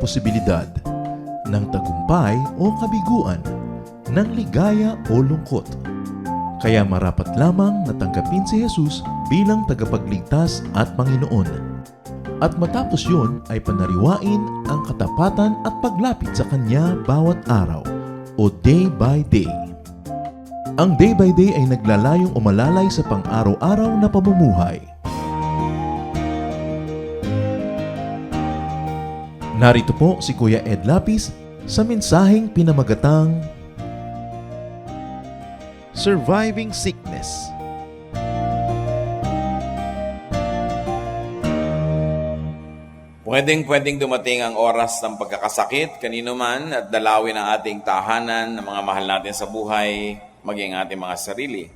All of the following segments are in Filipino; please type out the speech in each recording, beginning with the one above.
posibilidad ng tagumpay o kabiguan, ng ligaya o lungkot. Kaya marapat lamang na tanggapin si Jesus bilang tagapagligtas at Panginoon. At matapos yun ay panariwain ang katapatan at paglapit sa Kanya bawat araw o day by day. Ang day by day ay naglalayong umalalay sa pang-araw-araw na pamumuhay. Narito po si Kuya Ed Lapis sa mensaheng pinamagatang Surviving Sickness. Pwedeng dumating ang oras ng pagkakasakit, kanino man, at dalawin ang ating tahanan ng mga mahal natin sa buhay, maging ating mga sarili.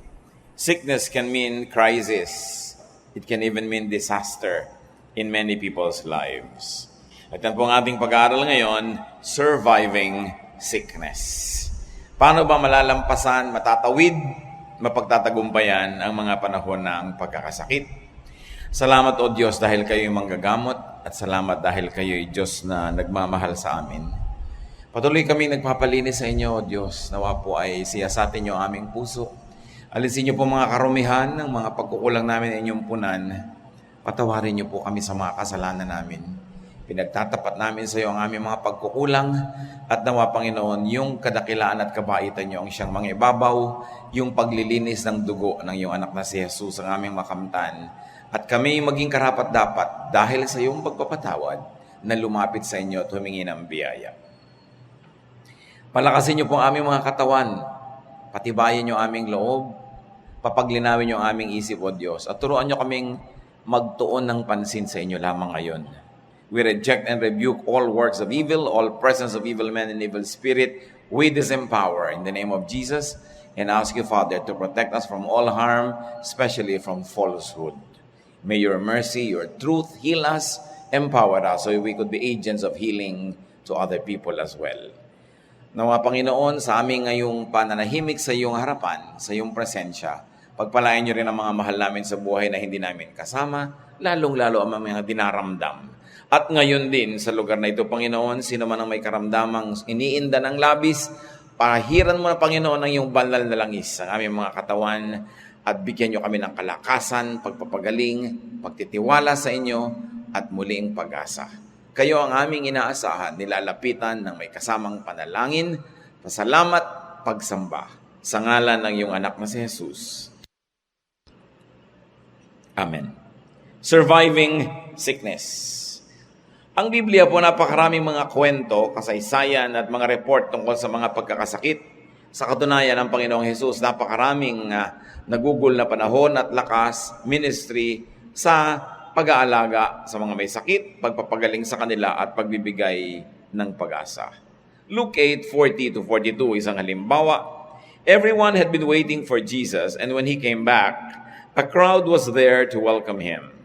Sickness can mean crisis. It can even mean disaster in many people's lives. At yan po ang ating pag-aaral ngayon, Surviving Sickness. Paano ba malalampasan, matatawid, mapagtatagumpayan ang mga panahon ng pagkakasakit? Salamat o Diyos dahil kayo'y manggagamot at salamat dahil kayo'y Diyos na nagmamahal sa amin. Patuloy kami nagpapalinis sa inyo o Diyos. Nawa po ay siyasatin niyo ang aming puso. Alisin niyo po mga karumihan ng mga pagkukulang namin sa inyong punan. Patawarin niyo po kami sa mga kasalanan namin. Pinagtatapat namin sa iyo ang aming mga pagkukulang at nawa Panginoon, yung kadakilaan at kabaitan niyo ang siyang mga ibabaw, yung paglilinis ng dugo ng iyong anak na si Jesus ang aming makamtan. At kami maging karapat-dapat dahil sa iyong pagpapatawad na lumapit sa inyo at humingi ng biyaya. Palakasin niyo po ang aming mga katawan, patibayin niyo ang aming loob, papaglinawin niyo ang aming isip o Diyos, at turuan niyo kaming magtuon ng pansin sa inyo lamang ngayon. We reject and rebuke all works of evil, all presence of evil men and evil spirit. We disempower in the name of Jesus and ask you, Father, to protect us from all harm, especially from falsehood. May your mercy, your truth heal us, empower us so we could be agents of healing to other people as well. Nawa Panginoon, sa aming ngayong pananahimik sa iyong harapan, sa iyong presensya, pagpalain niyo rin ang mga mahal namin sa buhay na hindi namin kasama, lalong-lalo ang mga dinaramdam. At ngayon din sa lugar na ito, Panginoon, sino man ang may karamdamang iniinda ng labis, pahiran mo na Panginoon ang iyong banal na langis, ang aming mga katawan, at bigyan niyo kami ng kalakasan, pagpapagaling, pagtitiwala sa inyo, at muling pag-asa. Kayo ang aming inaasahan, nilalapitan ng may kasamang panalangin, pasalamat, pagsamba. Sa ngalan ng iyong anak na si Jesus. Amen. Surviving Sickness. Ang Biblia po napakaraming mga kwento, kasaysayan at mga report tungkol sa mga pagkakasakit. Sa katunayan ng Panginoong Jesus, napakaraming nagugol na panahon at lakas, ministry sa pag-aalaga sa mga may sakit, pagpapagaling sa kanila at pagbibigay ng pag-asa. Luke 8:40-42 isang halimbawa. Everyone had been waiting for Jesus, and when he came back, a crowd was there to welcome him.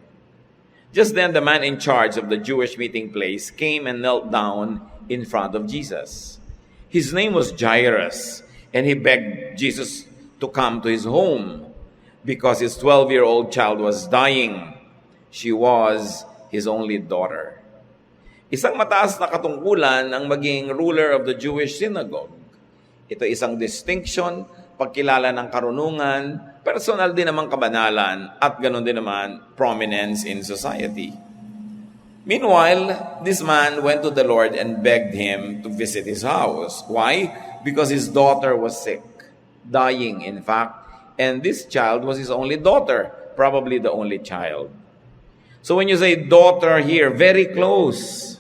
Just then, the man in charge of the Jewish meeting place came and knelt down in front of Jesus. His name was Jairus, and he begged Jesus to come to his home because his 12-year-old child was dying. She was his only daughter. Isang mataas na katungkulan ang maging ruler of the Jewish synagogue. Ito isang distinction, pagkilala ng karunungan, personal din naman kabanalan, at ganoon din naman prominence in society. Meanwhile, this man went to the Lord and begged him to visit his house. Why? Because his daughter was sick, dying in fact, and this child was his only daughter, probably the only child. So when you say daughter here, very close.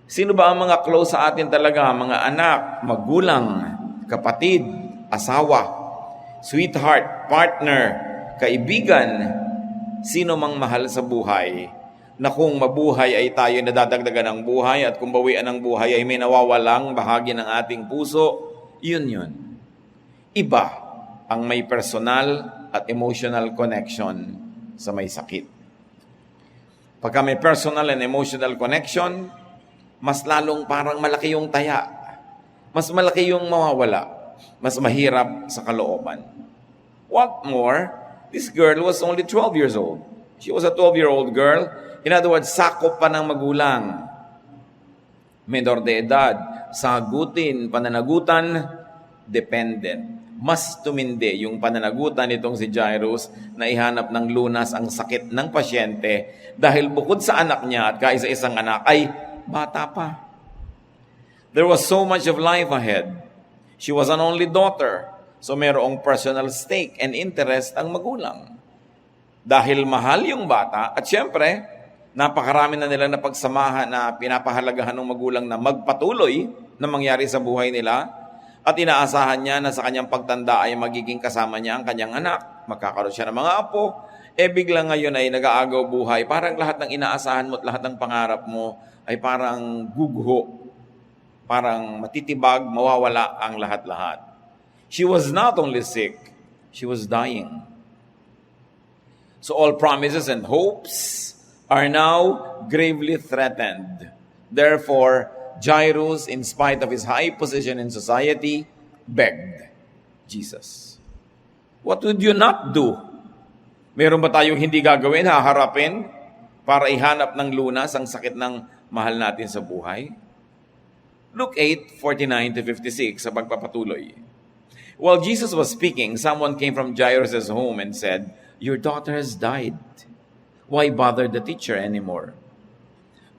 Sino ba ang mga close sa atin talaga? Mga anak, magulang, kapatid, asawa, sweetheart, partner, kaibigan, sino mang mahal sa buhay, na kung mabuhay ay tayo nadadagdagan ng buhay at kung bawian ng buhay ay may nawawalang bahagi ng ating puso, yun. Iba ang may personal at emotional connection sa may sakit. Pagka may personal and emotional connection, mas lalong parang malaki yung taya. Mas malaki yung mawawala. Mas mahirap sa kalooban. What more, this girl was only 12 years old. She was a 12-year-old girl. In other words, sakop pa ng magulang. menor de edad, sagutin, pananagutan, dependent. Mas tumindi yung pananagutan nitong si Jairus na ihanap ng lunas ang sakit ng pasyente dahil bukod sa anak niya at kaisa-isang anak ay bata pa. There was so much of life ahead. She was an only daughter, so mayroong personal stake and interest ang magulang. Dahil mahal yung bata at syempre, napakarami na nilang napagsamahan na pinapahalagahan ng magulang na magpatuloy na mangyari sa buhay nila at inaasahan niya na sa kanyang pagtanda ay magiging kasama niya ang kanyang anak. Magkakaroon siya ng mga apo. Biglang ngayon ay nag-aagaw buhay. Parang lahat ng inaasahan mo at lahat ng pangarap mo ay parang guguho. Parang matitibag, mawawala ang lahat-lahat. She was not only sick, she was dying. So all promises and hopes are now gravely threatened. Therefore, Jairus, in spite of his high position in society, begged Jesus. What would you not do? Meron ba tayong hindi gagawin, haharapin, para ihanap ng lunas ang sakit ng mahal natin sa buhay? Luke 8:49-56 sa pagpapatuloy. While Jesus was speaking, someone came from Jairus' home and said, "Your daughter has died. Why bother the teacher anymore?"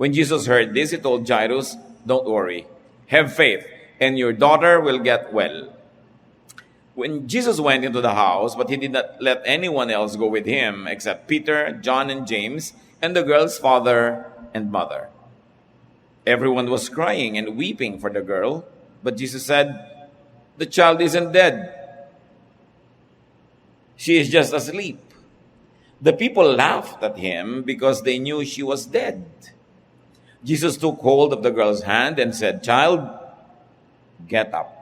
When Jesus heard this, he told Jairus, "Don't worry. Have faith, and your daughter will get well." When Jesus went into the house, but he did not let anyone else go with him except Peter, John, and James, and the girl's father and mother. Everyone was crying and weeping for the girl, but Jesus said, "The child isn't dead. She is just asleep." The people laughed at him because they knew she was dead. Jesus took hold of the girl's hand and said, "Child, get up."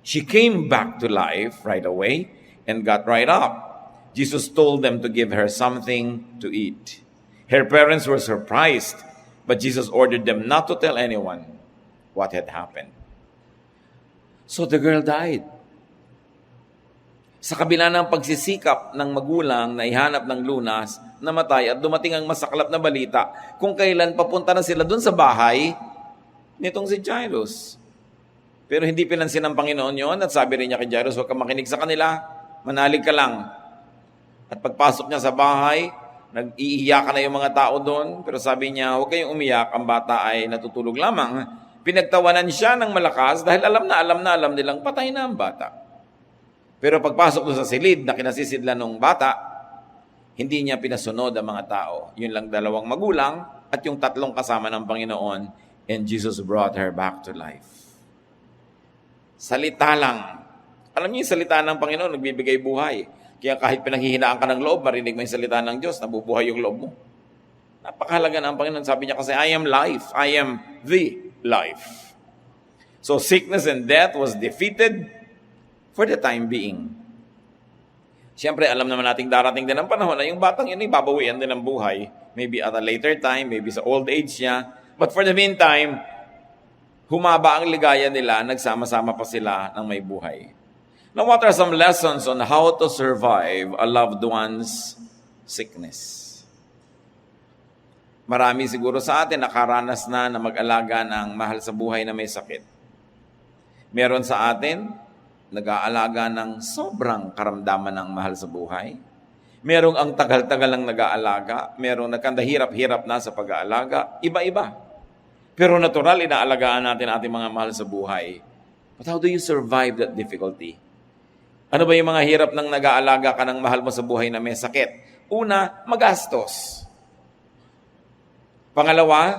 She came back to life right away and got right up. Jesus told them to give her something to eat. Her parents were surprised, but Jesus ordered them not to tell anyone what had happened. So the girl died. Sa kabila ng pagsisikap ng magulang na ihanap ng lunas, namatay at dumating ang masaklap na balita kung kailan papunta na sila dun sa bahay nitong si Jairus. Pero hindi pinansin ng Panginoon yon at sabi rin niya kay Jairus, "Huwag kang makinig sa kanila, manalig ka lang." At pagpasok niya sa bahay, nag-iiyakan na yung mga tao doon, pero sabi niya, "Huwag kayong umiyak, ang bata ay natutulog lamang." Pinagtawanan siya ng malakas dahil alam na nilang patay na ang bata. Pero pagpasok doon sa silid na kinasisidlan ng bata, hindi niya pinasunod ang mga tao. Yun lang 2 magulang at yung 3 kasama ng Panginoon, and Jesus brought her back to life. Salita lang. Alam niyo yung salita ng Panginoon, nagbibigay buhay. Kaya kahit pinanghihinaan ka ng loob, marinig mo yung salita ng Diyos, nabubuhay yung loob mo. Napakahalaga na ang Panginoon. Sabi niya kasi, "I am life. I am the life." So sickness and death was defeated for the time being. Siyempre, alam naman nating darating din ang panahon na yung batang yun ay babawian din ng buhay. Maybe at a later time, maybe sa old age niya. But for the meantime, humaba ang ligaya nila, nagsama-sama pa sila ng may buhay. Now, what are some lessons on how to survive a loved one's sickness? Marami siguro sa atin nakaranas na mag-alaga ng mahal sa buhay na may sakit. Meron sa atin nag-aalaga ng sobrang karamdaman ng mahal sa buhay. Merong ang tagal-tagal lang nag-aalaga. Merong nagkandahirap-hirap na sa pag-aalaga. Iba-iba. Pero natural, inaalagaan natin ating mga mahal sa buhay. But how do you survive that difficulty? Ano ba yung mga hirap ng nag-aalaga ka ng mahal mo sa buhay na may sakit? Una, magastos. Pangalawa,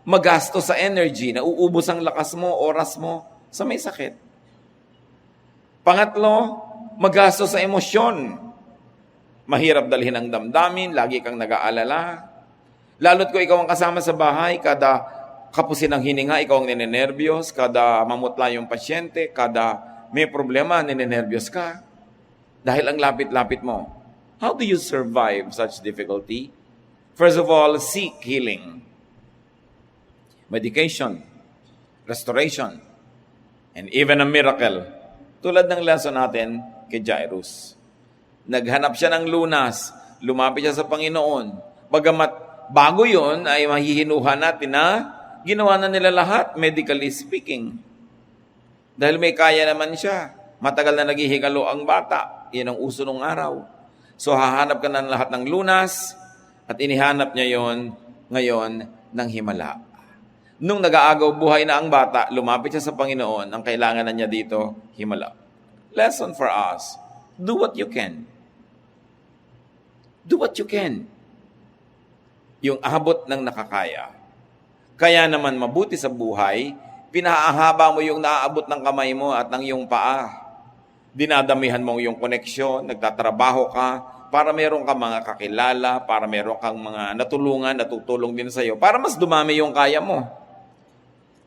magastos sa energy. Nauubos ang lakas mo, oras mo sa may sakit. Pangatlo, magastos sa emosyon. Mahirap dalhin ang damdamin, lagi kang nag-aalala. Lalo't kung ikaw ang kasama sa bahay, kada kapusin ng hininga, ikaw ang ninenervyos, kada mamutla yung pasyente, kada may problema, ninenervyos ka. Dahil ang lapit-lapit mo. How do you survive such difficulty? First of all, seek healing. Medication, restoration, and even a miracle. Tulad ng lesson natin kay Jairus. Naghanap siya ng lunas, lumapit siya sa Panginoon. Bagamat bago yun ay mahihinuha natin na ginawa na nila lahat, medically speaking. Dahil may kaya naman siya. Matagal na naghihigalo ang bata. Yan ang uso nung araw. So hahanap ka na ng lahat ng lunas at inihanap niya yon ngayon ng himala. Nung nag-aagaw buhay na ang bata, lumapit siya sa Panginoon. Ang kailangan na niya dito, himala. Lesson for us. Do what you can. Do what you can. Yung abot ng nakakaya. Kaya naman mabuti sa buhay, pinahahaba mo yung naaabot ng kamay mo at ng iyong paa. Dinadamihan mo yung koneksyon, nagtatrabaho ka, para meron kang mga kakilala, para meron kang mga natulungan, natutulong din sa iyo, para mas dumami yung kaya mo.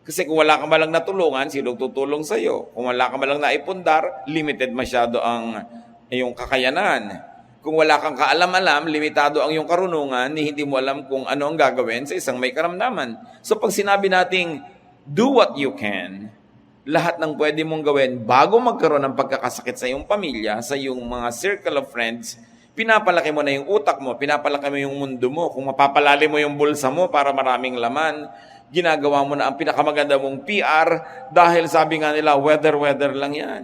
Kasi kung wala ka malang natulungan, sino tutulong sa iyo? Kung wala ka malang naipundar, limited masyado ang iyong kakayanan. Kung wala kang kaalam-alam, limitado ang iyong karunungan, hindi mo alam kung ano ang gagawin sa isang may karamdaman. So pag sinabi nating, do what you can, lahat ng pwede mong gawin bago magkaroon ng pagkakasakit sa iyong pamilya, sa iyong mga circle of friends, pinapalaki mo na yung utak mo, pinapalaki mo yung mundo mo. Kung mapapalali mo yung bulsa mo para maraming laman, ginagawa mo na ang pinakamaganda mong PR dahil sabi nga nila, weather lang yan.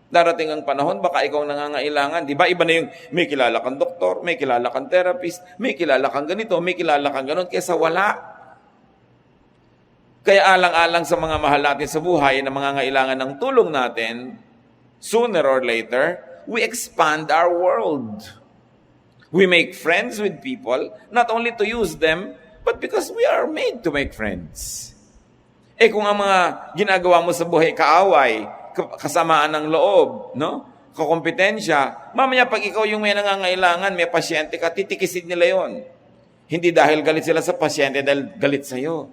Darating ang panahon, baka ikaw nangangailangan. Di ba? Iba na yung may kilala kang doktor, may kilala kang therapist, may kilala kang ganito, may kilala kang ganon, kaysa wala. Kaya alang-alang sa mga mahal natin sa buhay na mangangailangan ng tulong natin, sooner or later, we expand our world. We make friends with people, not only to use them, but because we are made to make friends. Kung ang mga ginagawa mo sa buhay, kaaway, kasamaan ng loob, no? Kakompetensya, mamaya pag ikaw yung may nangangailangan, may pasyente ka, titikisin nila yon. Hindi dahil galit sila sa pasyente, dahil galit sa'yo.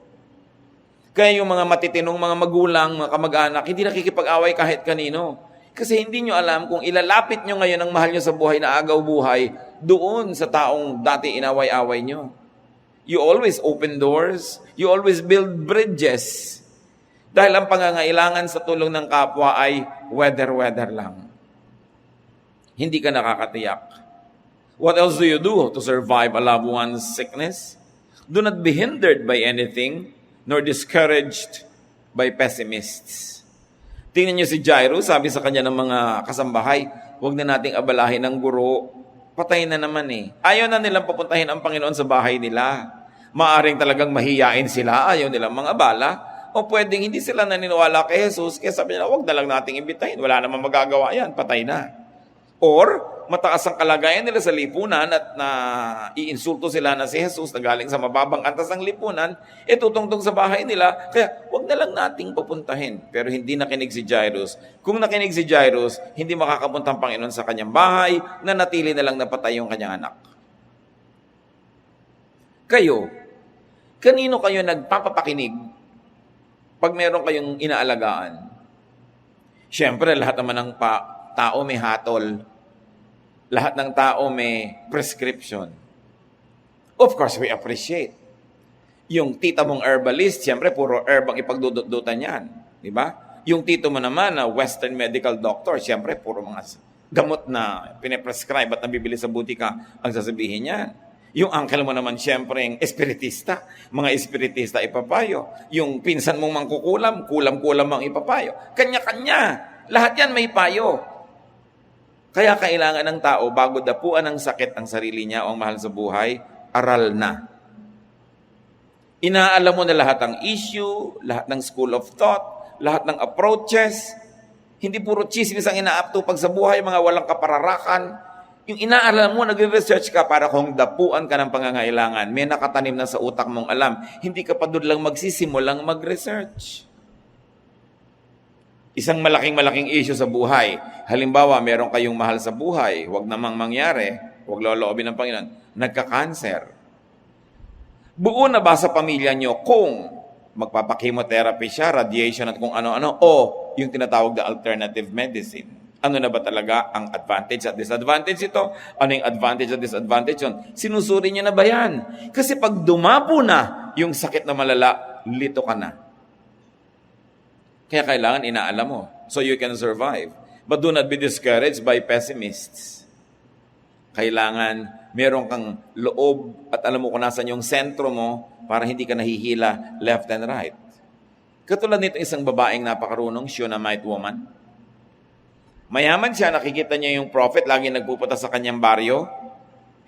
Kaya yung mga matitinong mga magulang, mga kamag-anak, hindi nakikipag-away kahit kanino. Kasi hindi nyo alam kung ilalapit nyo ngayon ang mahal nyo sa buhay na agaw buhay doon sa taong dati inaway-away nyo. You always open doors. You always build bridges. Dahil ang pangangailangan sa tulong ng kapwa ay weather lang. Hindi ka nakakatiyak. What else do you do to survive a loved one's sickness? Do not be hindered by anything, nor discouraged by pessimists. Tingnan niyo si Jairus, sabi sa kanya ng mga kasambahay, huwag na nating abalahin ng guro. Patay na naman eh. Ayaw na nilang papuntahin ang Panginoon sa bahay nila. Maaring talagang mahiyain sila, ayaw nilang mga abala. O pwedeng hindi sila naniniwala kay Jesus, kaya sabi nila, huwag na lang nating imbitahin. Wala namang magagawa yan, patay na. Or, mataas ang kalagayan nila sa lipunan at iinsulto sila na si Jesus na galing sa mababang antas ng lipunan, tutungtong sa bahay nila, kaya huwag na lang nating pupuntahin. Pero hindi nakinig si Jairus. Kung nakinig si Jairus, hindi makakapunta ang Panginoon sa kanyang bahay, na natili na lang napatay yung kanyang anak. Kayo, kanino kayo nagpapapakinig pag meron kayong inaalagaan? Siyempre, lahat naman ng tao may hatol. Lahat ng tao may prescription. Of course, we appreciate. Yung tita mong herbalist, siyempre, puro herb ang ipagdudot-dutan yan. Di ba? Yung tito mo naman na Western medical doctor, siyempre, puro mga gamot na pinaprescribe at nabibili sa butika ang sasabihin niyan. Yung uncle mo naman, siyempre, yung espiritista. Mga espiritista ipapayo. Yung pinsan mong mangkukulam, kulam-kulam ang ipapayo. Kanya-kanya. Lahat yan may payo. Kaya kailangan ng tao, bago dapuan ng sakit ang sarili niya o ang mahal sa buhay, aral na. Inaalam mo na lahat ng issue, lahat ng school of thought, lahat ng approaches. Hindi puro chismis ang inaaptupag sa buhay, mga walang kapararakan. Yung inaalam mo, nagre-research ka para kung dapuan ka ng pangangailangan, may nakatanim na sa utak mong alam. Hindi ka pa doon lang magsisimulang mag-research. Isang malaking issue sa buhay. Halimbawa, meron kayong mahal sa buhay, huwag namang mangyari, huwag loloobin ng Panginoon, nagka-cancer. Buo na ba sa pamilya nyo kung magpapakimotherapy siya, radiation at kung ano-ano, o yung tinatawag na alternative medicine? Ano na ba talaga ang advantage at disadvantage ito? Ano yung advantage at disadvantage yun? Sinusuri niyo na ba yan? Kasi pag dumapo na yung sakit na malala, lito ka na. Kaya kailangan inaalam mo so you can survive. But do not be discouraged by pessimists. Kailangan meron kang loob at alam mo kung nasan yung sentro mo para hindi ka nahihila left and right. Katulad nito isang babaeng napakarunong, Shunammite woman. Mayaman siya, nakikita niya yung prophet, lagi nagpupunta sa kanyang baryo.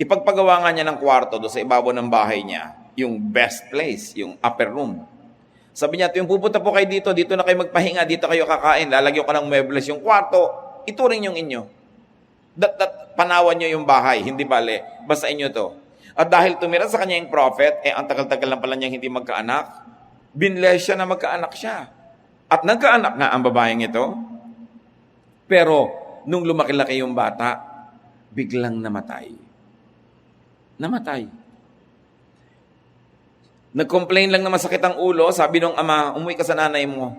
Ipagpagawa nga niya ng kwarto doon sa ibabaw ng bahay niya, yung best place, yung upper room. Sabi niya, yung pupunta po kayo dito, dito na kayo magpahinga, dito kayo kakain, lalagyan ko ng muebles yung kwarto, ituring yung inyo. Panawan nyo yung bahay, hindi bale, basta inyo to. At dahil tumira sa kanya yung prophet, ang tagal-tagal lang pala niyang hindi magkaanak, binless siya na magkaanak siya. At nagkaanak nga ang babaeng ito, pero nung lumaki-laki yung bata, biglang namatay. Namatay. Nag-complain lang na masakit ang ulo, sabi nung ama, umuwi ka sa nanay mo.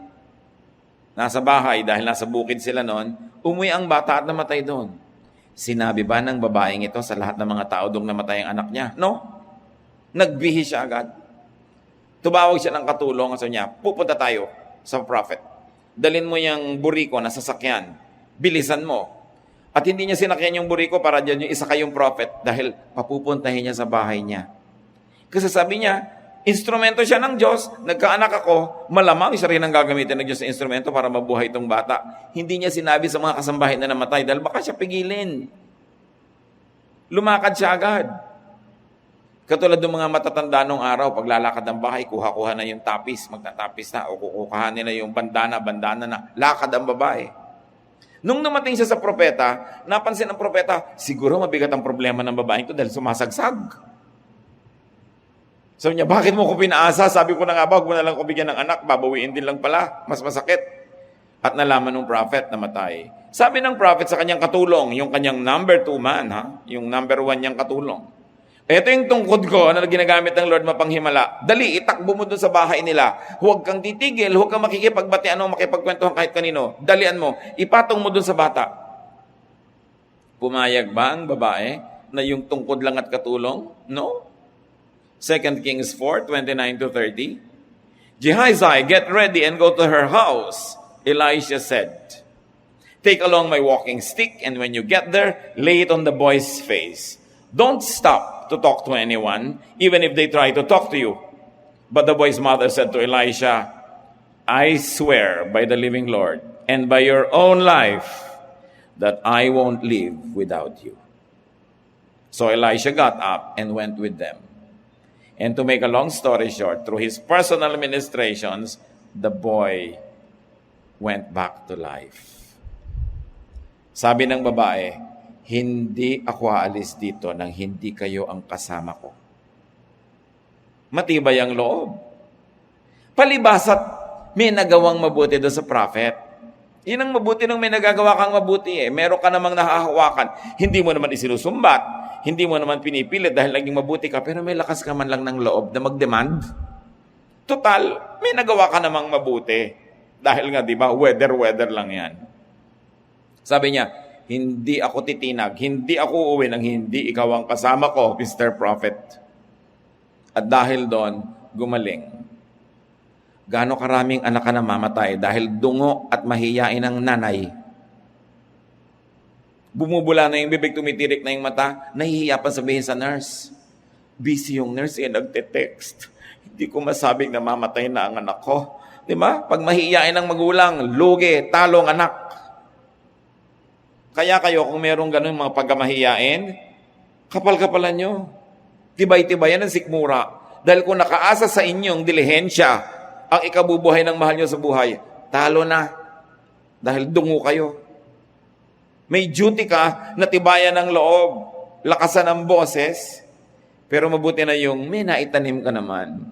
Nasa bahay, dahil nasa bukid sila noon, umuwi ang bata at namatay doon. Sinabi ba ng babaeng ito sa lahat ng mga tao doong namatay ang anak niya? No. Nagbihi siya agad. Tumawag siya ng katulong, sabi niya, pupunta tayo sa prophet. Dalin mo yung buriko na sasakyan. Bilisan mo. At hindi niya sinakyan yung buriko para dyan yung isa kayong prophet dahil papupuntahin niya sa bahay niya. Kasi sabi niya, instrumento siya ng Diyos, nagkaanak ako, malamang siya rin ang gagamitin ng Diyos sa instrumento para mabuhay itong bata. Hindi niya sinabi sa mga kasambahay na namatay dahil baka siya pigilin. Lumakad siya agad. Katulad ng mga matatanda nung araw, paglalakad ng bahay, kuha-kuha na yung tapis, magtatapis na, o kukuhanin na yung bandana na, lakad ang babae. Nung dumating siya sa propeta, napansin ng propeta, siguro mabigat ang problema ng babaeng ito dahil sumasagsag. Sabi niya, bakit mo ko pinaasa? Sabi ko na nga ba, huwag mo na lang ko bigyan ng anak, babawiin din lang pala, mas masakit. At nalaman ng prophet na matay. Sabi ng prophet sa kanyang katulong, yung kanyang number 2 man, yung number 1 niyang katulong. Ito yung tungkod ko na ginagamit ng Lord mapanghimala. Dali, itakbo mo dun sa bahay nila. Huwag kang titigil, huwag kang makikipagbatian o makipagkwentuhan kahit kanino. Dalian mo, ipatong mo dun sa bata. Pumayag ba ang babae na yung tungkod lang at katulong? No. 2 Kings 4:29-30. Gehazi, get ready and go to her house. Elisha said, take along my walking stick, and when you get there, lay it on the boy's face. Don't stop to talk to anyone, even if they try to talk to you. But the boy's mother said to Elisha, I swear by the living Lord and by your own life that I won't live without you. So Elisha got up and went with them. And to make a long story short, through his personal ministrations, the boy went back to life. Sabi ng babae, hindi ako aalis dito nang hindi kayo ang kasama ko. Matibay ang loob. Palibasat may nagawang mabuti doon sa prophet. Yun ang mabuti nung may nagagawa kang mabuti eh. Meron ka namang nahahawakan. Hindi mo naman isinusumbat. Hindi mo naman pinipilit dahil naging mabuti ka, pero may lakas ka man lang ng loob na mag-demand. Total, may nagawa ka namang mabuti. Dahil nga, di ba, weather lang yan. Sabi niya, hindi ako titinag, hindi ako uuwi nang hindi ikaw ang kasama ko, Mr. Prophet. At dahil doon, gumaling. Gaano karaming anak ka na mamatay dahil dungo at mahiyain ng nanay. Bumubula na yung bibig, tumitirik na yung mata, nahihiya pa sabihin sa nurse. Busy yung nurse nagte-text. Hindi ko masabing na mamatay na ang anak ko. Di ba? Pag mahihiyain ng magulang, lugi, talong anak. Kaya kayo, kung merong ganun mga pagkamahiyain, kapal-kapalan nyo. Tibay-tibayan ang sikmura. Dahil kung nakaasa sa inyong dilihensya, ang ikabubuhay ng mahal nyo sa buhay, talo na. Dahil dungo kayo. May duty ka na tibayan ng loob, lakasan ang boses, pero mabuti na yung may naitanim ka naman.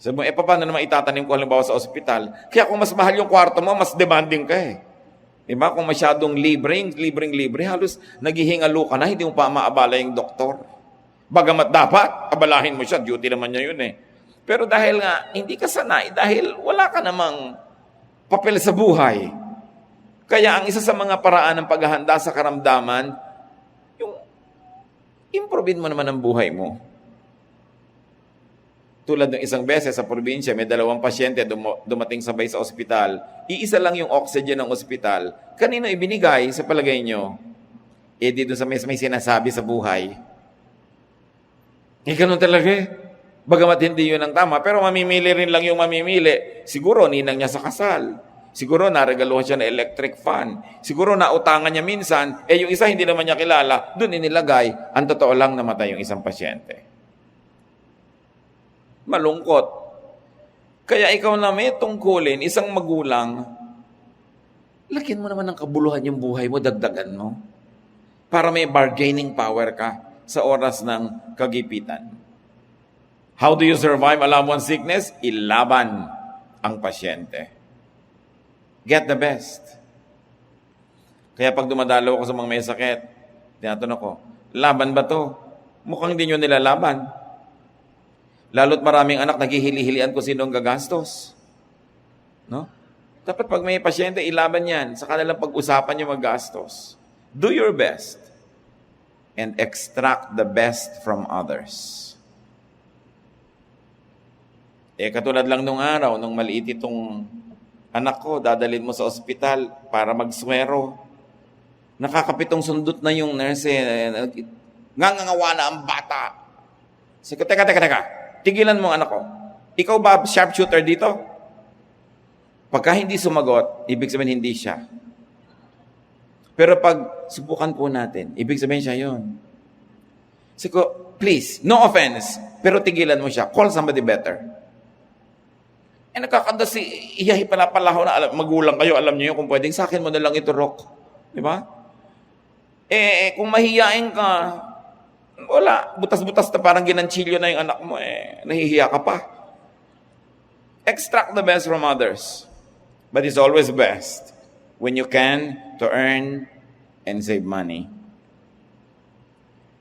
Sabi mo, paano naman itatanim ko halimbawa sa ospital? Kaya kung mas mahal yung kwarto mo, mas demanding ka eh. Diba? Kung masyadong libre, halos naghihingalo ka na, hindi mo pa maabala yung doktor. Bagamat dapat, abalahin mo siya, duty naman niya yun eh. Pero dahil nga, hindi ka sanay, dahil wala ka namang papel sa buhay. Kaya ang isa sa mga paraan ng paghahanda sa karamdaman, yung improvein mo naman ang buhay mo. Tulad ng isang beses sa probinsya, may 2 pasyente dumating sabay sa ospital. Iisa lang yung oxygen ng ospital. Kanino ibinigay sa palagay nyo? Eh, dito sa may sinasabi sa buhay. Eh, ganun talaga eh. Bagamat hindi yun ang tama, pero mamimili rin lang yung mamimili. Siguro, ninang niya sa kasal. Siguro, naregaluhan siya ng electric fan. Siguro, nautangan niya minsan. Eh, yung isa hindi naman niya kilala, dun inilagay. Ang totoo lang, namatay yung isang pasyente. Malungkot. Kaya ikaw na may tungkulin, isang magulang, lagyan mo naman ng kabuluhan yung buhay mo, dagdagan mo. Para may bargaining power ka sa oras ng kagipitan. How do you survive alamon sickness? Ilaban ang pasyente. Get the best. Kaya pag dumadalaw ako sa mga may sakit, tinatanong ko, laban ba to? Mukhang hindi nyo nilalaban. Lalo't maraming anak, naghihili-hilian kung sino ang gagastos. No? Dapat pag may pasyente, ilaban yan. Sa kanilang pag-usapan nyo maggastos. Do your best and extract the best from others. Eh, katulad lang nung araw, nung maliit itong anak ko, dadalhin mo sa ospital para magswero. Nakakapitong sundot na yung nurse. Ngangangawa na ang bata. Sige, teka. Tigilan mo ang anak ko. Ikaw ba sharpshooter dito? Pagka hindi sumagot, ibig sabihin hindi siya. Pero pag subukan po natin, ibig sabihin siya yun. Sige, please, no offense, pero tigilan mo siya. Call somebody better. Eh, nakakanda si iyahi palapalaho na magulang kayo, alam niyo yun, kung pwedeng sa akin mo na lang iturok. Di ba? Eh, kung mahihiyain ka, wala, butas-butas na parang ginanchilyo na yung anak mo, eh, nahihiya ka pa. Extract the best from others. But it's always best when you can to earn and save money.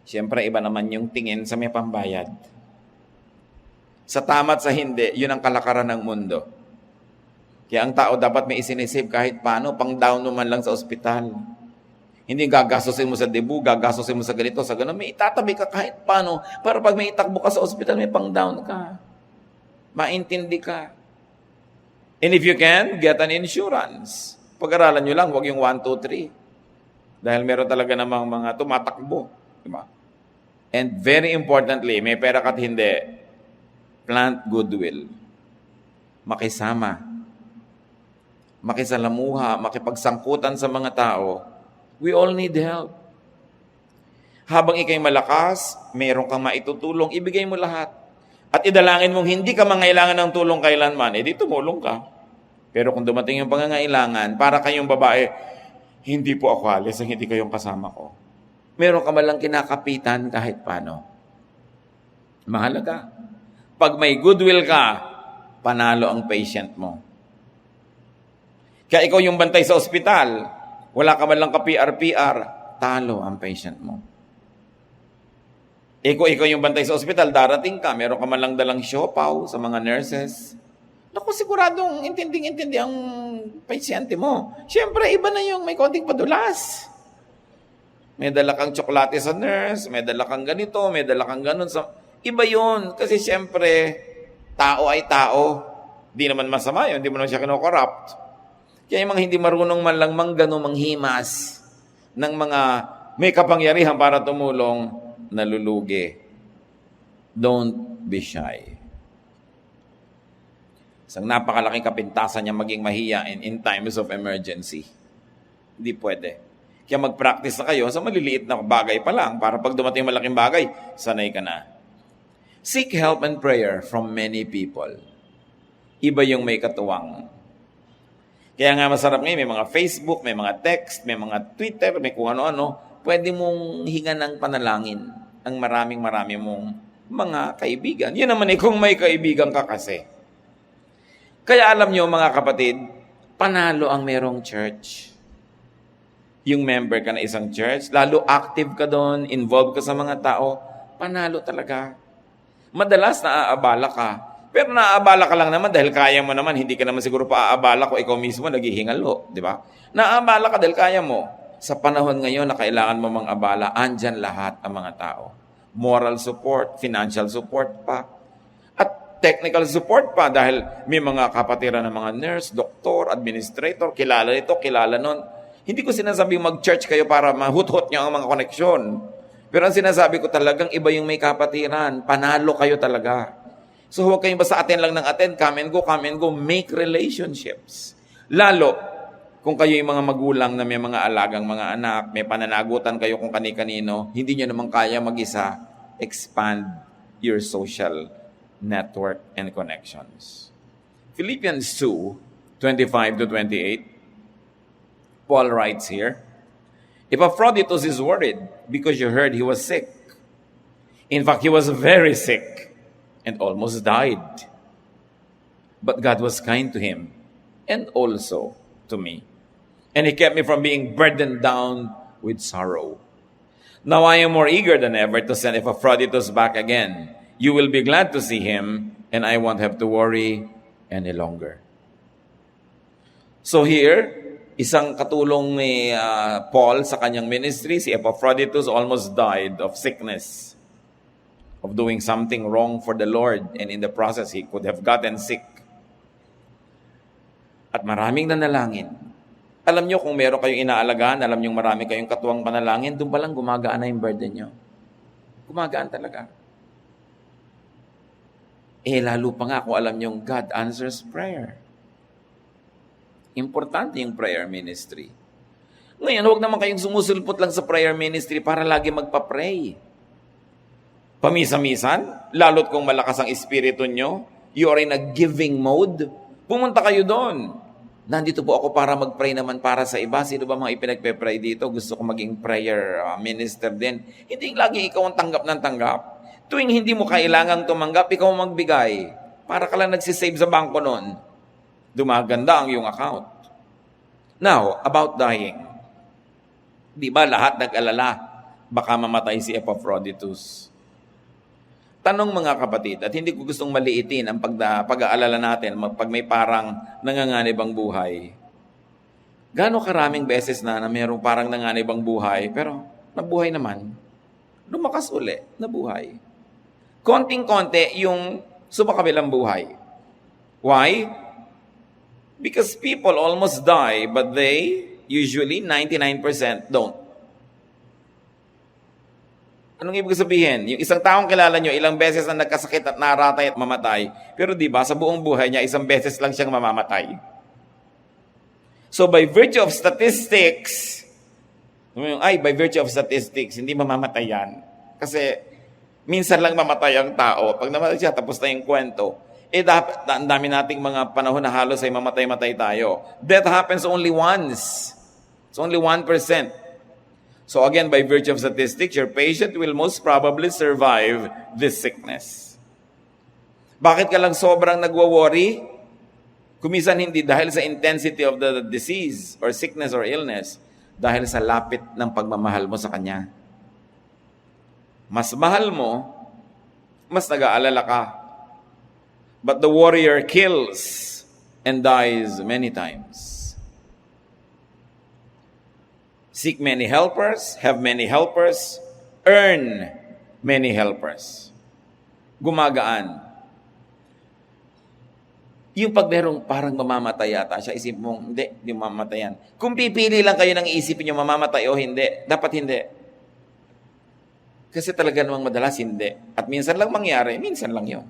Siyempre, iba naman yung tingin sa may pambayad. Sa tama't sa hindi, yun ang kalakaran ng mundo. Kaya ang tao dapat may isinisave kahit paano, pang down naman lang sa ospital. Hindi gagastusin mo sa debu, gagastusin mo sa ganito, sa gano'n. May itatabi ka kahit paano, para pag may itakbo ka sa ospital, may pang down ka. Maintindi ka. And if you can, get an insurance. Pag-aralan nyo lang, huwag yung 1, 2, 3. Dahil meron talaga namang mga tumatakbo. Diba? And very importantly, may pera ka't hindi, plant goodwill. Makisama. Makisalamuha, makipagsangkutan sa mga tao. We all need help. Habang ikay malakas, meron kang maitutulong, ibigay mo lahat. At idalangin mong hindi ka mangailangan ng tulong kailanman, di tumulong ka. Pero kung dumating yung pangangailangan, para kayong babae, hindi po ako alis, hindi kayong kasama ko. Meron ka malang kinakapitan kahit paano. Mahalaga. Pag may goodwill ka, panalo ang patient mo. Kaya ikaw yung bantay sa ospital, wala ka man lang ka-PR-PR, talo ang patient mo. Ikaw yung bantay sa ospital, darating ka, meron ka man lang dalang siopaw sa mga nurses. Naku, siguradong intinding-intindi ang pasyente mo. Siyempre, iba na yung may konting padulas. May dala kang tsokolate sa nurse, may dala kang ganito, may dala kang ganun. Iba yun. Kasi siyempre, tao ay tao. Di naman masama yun, hindi mo naman siya kinokorrupt. Kaya yung mga hindi marunong man lang manggano, manghimas ng mga may kapangyarihan para tumulong, nalulugi. Don't be shy. Isang napakalaking kapintasan niya maging mahiyain in times of emergency. Hindi pwede. Kaya mag-practice na kayo sa maliliit na bagay pa lang para pag dumating malaking bagay, sanay ka na. Seek help and prayer from many people. Iba yung may katuwang. Kaya nga masarap ngayon, may mga Facebook, may mga text, may mga Twitter, may kung ano-ano. Pwede mong hinga ng panalangin ang maraming mong mga kaibigan. Yun naman kung may kaibigan ka kasi. Kaya alam nyo mga kapatid, panalo ang merong church. Yung member ka na isang church, lalo active ka doon, involved ka sa mga tao, panalo talaga. Madalas naaabala ka. Pero naaabala ka lang naman dahil kaya mo naman. Hindi ka naman siguro paaabala kung ikaw mismo naghihingalo. Di ba? Naaabala ka dahil kaya mo. Sa panahon ngayon na kailangan mo mang abala, andyan lahat ang mga tao. Moral support, financial support pa. At technical support pa dahil may mga kapatiran ng mga nurse, doktor, administrator, kilala nito, kilala nun. Hindi ko sinasabing mag-church kayo para mahut-hut niyo ang mga koneksyon. Pero ang sinasabi ko talagang iba yung may kapatiran. Panalo kayo talaga. So huwag kayong basta attend lang ng attend, come and go, make relationships. Lalo, kung kayo yung mga magulang na may mga alagang mga anak, may pananagutan kayo kung kani-kanino, hindi nyo naman kaya mag-isa, expand your social network and connections. Philippians 2:25-28, Paul writes here, Epaphroditus is worried because you heard he was sick. In fact, he was very sick and almost died. But God was kind to him and also to me. And he kept me from being burdened down with sorrow. Now I am more eager than ever to send Epaphroditus back again. You will be glad to see him, and I won't have to worry any longer. So here, isang katulong ni Paul sa kanyang ministry, si Epaphroditus almost died of sickness, of doing something wrong for the Lord, and in the process, he could have gotten sick. At maraming nanalangin. Alam nyo, kung meron kayong inaalagaan, alam nyo marami kayong katuwang panalangin, doon pa lang gumagaan na yung burden nyo. Gumagaan talaga. Lalo pa nga kung alam nyo, God answers prayer. Importante yung prayer ministry. Ngayon, huwag naman kayong sumusulpot lang sa prayer ministry para lagi magpa-pray. Pamisa-misan, lalo't kung malakas ang espiritu nyo, you are in a giving mode, pumunta kayo doon. Nandito po ako para mag-pray naman para sa iba. Sino ba mga ipinagpe-pray dito? Gusto ko maging prayer minister din. Hindi lagi ikaw ang tanggap ng tanggap. Tuwing hindi mo kailangang tumanggap, ikaw ang magbigay. Para ka lang nagsisave sa bangko noon. Dumaganda ang iyong account. Now, about dying. Di ba lahat nag-alala? Baka mamatay si Epaphroditus. Tanong mga kapatid, at hindi ko gustong maliitin ang pag-aalala natin pag may parang nanganganib ang buhay. Gaano karaming beses na mayroong parang nanganib ang buhay, pero nabuhay naman. Lumakas uli, nabuhay. Konting-konti yung sumakabilang buhay. Why? Because people almost die, but they usually 99% don't. Anong ibig sabihin? Yung isang taong kilala nyo, ilang beses na nagkasakit at naratay at mamatay. Pero di ba sa buong buhay niya, isang beses lang siyang mamamatay. So by virtue of statistics, by virtue of statistics, hindi mamamatay yan. Kasi minsan lang mamatay ang tao. Pag namatay siya, tapos na yung kwento. Dapat, ang dami nating mga panahon na halos ay mamatay-matay tayo. Death happens only once. It's only 1%. So again, by virtue of statistics, your patient will most probably survive this sickness. Bakit ka lang sobrang nagwa-worry? Kumisan hindi dahil sa intensity of the disease or sickness or illness, dahil sa lapit ng pagmamahal mo sa Kanya. Mas mahal mo, mas nag-aalala ka. But the warrior kills and dies many times. Seek many helpers, have many helpers, earn many helpers. Gumagaan. Yung pag merong parang mamamatay yata siya, isip mong, hindi mamamatay yan. Kung pipili lang kayo ng isipin nyo mamamatay o hindi, dapat hindi. Kasi talaga namang madalas hindi. At minsan lang mangyari, minsan lang yun.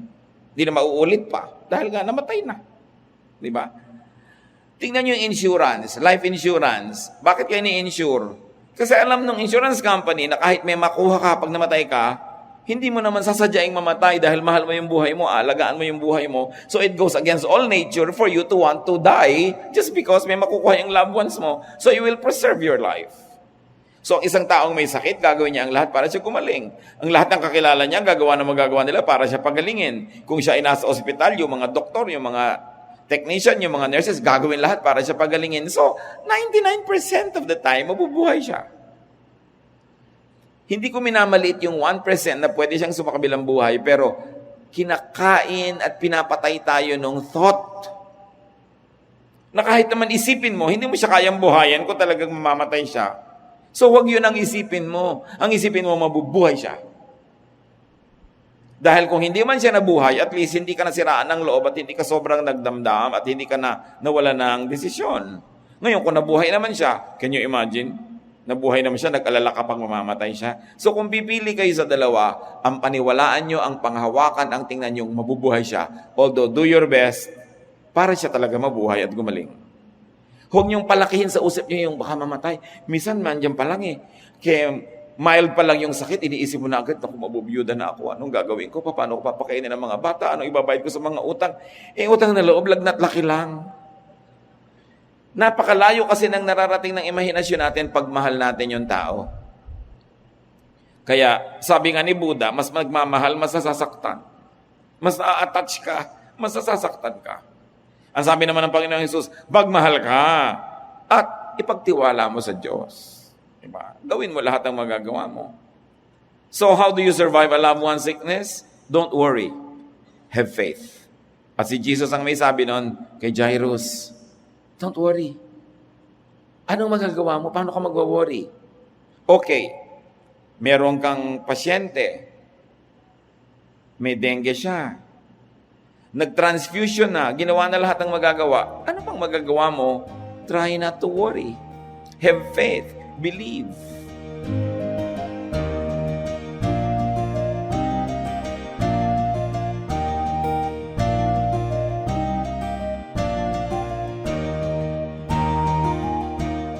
Hindi na mauulit pa, dahil nga namatay na. Di ba? Tingnan nyo yung insurance, life insurance. Bakit kayo ni-insure? Kasi alam ng insurance company na kahit may makuha ka pag namatay ka, hindi mo naman sasadyaing mamatay dahil mahal mo yung buhay mo, alagaan mo yung buhay mo. So it goes against all nature for you to want to die just because may makukuha yung loved ones mo. So you will preserve your life. So ang isang taong may sakit, gagawin niya ang lahat para siya gumaling. Ang lahat ng kakilala niya, gagawa na magagawa nila para siya pagalingin. Kung siya ay nasa ospital, yung mga doktor, yung mga technician, yung mga nurses, gagawin lahat para siya pagalingin. So, 99% of the time, mabubuhay siya. Hindi ko minamaliit yung 1% na pwede siyang sumakabilang buhay, pero kinakain at pinapatay tayo ng thought na kahit naman isipin mo, hindi mo siya kayang buhayan kung talagang mamamatay siya. So, wag yun ang isipin mo. Ang isipin mo, mabubuhay siya. Dahil kung hindi man siya nabuhay, at least hindi ka nasiraan ng loob at hindi ka sobrang nagdamdam at hindi ka na nawala ng desisyon. Ngayon, kung nabuhay naman siya, can you imagine? Nabuhay naman siya, nag-alala ka pang mamamatay siya. So kung pipili kayo sa dalawa, ang paniwalaan nyo, ang panghawakan, ang tingnan nyo, mabubuhay siya. Although, do your best para siya talaga mabuhay at gumaling. Huwag niyong palakihin sa usap niyo yung baka mamatay. Minsan, mandyan pa lang eh. Kaya mild pa lang yung sakit, iniisip mo na agad, naku, mabubiyuda na ako. Anong gagawin ko? Paano ko papakainin ng mga bata? Anong ibabayad ko sa mga utang? Utang na loob, lagnat laki lang. Napakalayo kasi ng nararating ng imahinasyon natin pag mahal natin yung tao. Kaya, sabi nga ni Buddha, mas magmamahal, mas nasasaktan. Mas na-attach ka, mas nasasaktan ka. Ang sabi naman ng Panginoong Hesus, magmahal ka at ipagtiwala mo sa Diyos. Diba? Gawin mo lahat ng magagawa mo. So, how do you survive a loved one sickness? Don't worry. Have faith. At si Jesus ang may sabi noon kay Jairus, don't worry. Anong magagawa mo? Paano ka magwa-worry? Okay, meron kang pasyente. May dengue siya. Nag-transfusion na. Ginawa na lahat ng magagawa. Ano pang magagawa mo? Try not to worry. Have faith. Believe.